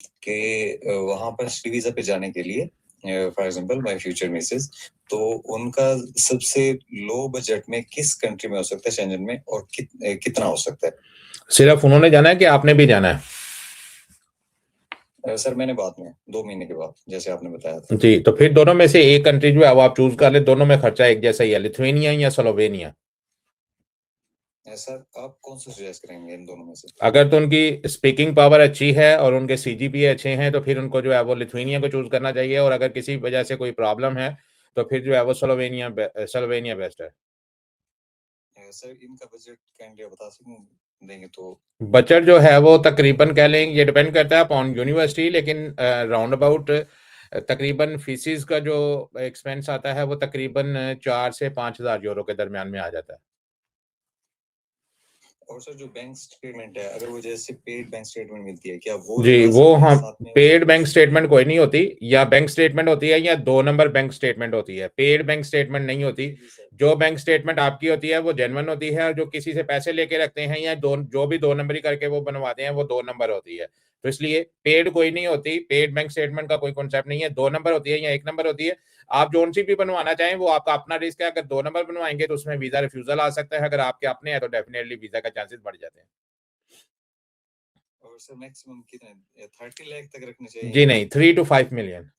कि वहां पर स्टडी वीजा पे जाने के लिए for example my future Mrs, तो उनका सबसे लो बजट में किस कंट्री में हो सकता है शेंजन में, और कितना हो सकता है? सिर्फ उन्होंने जाना है कि आपने भी जाना है? सर मैंने बाद में 2 महीने के बाद, जैसे आपने बताया था। जी, तो फिर दोनों में से एक कंट्री जो है वो आप चूज कर ले, दोनों में खर्चा एक जैसा ही है, लिथुआनिया या स्लोवेनिया। सर आप कौन सा सजेस्ट करेंगे इन दोनों में से? अगर तो उनकी स्पीकिंग पावर अच्छी है और उनके सीजीपीए अच्छे हैं तो फिर उनको जो है वो लिथुआनिया को चूज करना चाहिए, और अगर किसी वजह से कोई प्रॉब्लम है तो फिर जो है वो स्लोवेनिया बेस्ट है। सर इनका बजट काइंडली बता देंगे तो? बजट जो है वो तकरीबन कह लें, ये डिपेंड करता है अपॉन यूनिवर्सिटी, लेकिन राउंड अबाउट तकरीबन फीसिस का जो एक्सपेंस आता है वो तकरीबन 4 से 5 हज़ार यूरो के दरमियान में आ जाता है। और सर जो बैंक स्टेटमेंट है, अगर वो जैसे पेड बैंक स्टेटमेंट मिलती है, क्या वो जी, लगा वो सकते हैं हाँ, साथ में? पेड बैंक स्टेटमेंट कोई नहीं होती, या बैंक स्टेटमेंट होती है या 2 नंबर बैंक स्टेटमेंट होती है, पेड बैंक स्टेटमेंट नहीं होती। जो बैंक स्टेटमेंट आपकी होती है वो जेन्युइन होती है, और जो किसी से पैसे लेके रखते हैं या जो भी 2 नंबरी करके वो बनवाते हैं वो 2 नंबर होती है। तो इसलिए पेड कोई नहीं होती, पेड बैंक स्टेटमेंट का कोई कॉन्सेप्ट नहीं है, 2 नंबर होती है या 1 नंबर होती है। आप जोन सी भी बनवाना चाहें वो आपका अपना रिस्क है, अगर 2 नंबर बनवाएंगे तो उसमें वीजा रिफ्यूजल आ सकता है, अगर आपके अपने हैं तो डेफिनेटली वीजा का चांसेस बढ़ जाते हैं। और सर मैक्सिमम कितने, 30 लाख तक रखने चाहिए? जी नहीं, 3 to 5 मिलियन।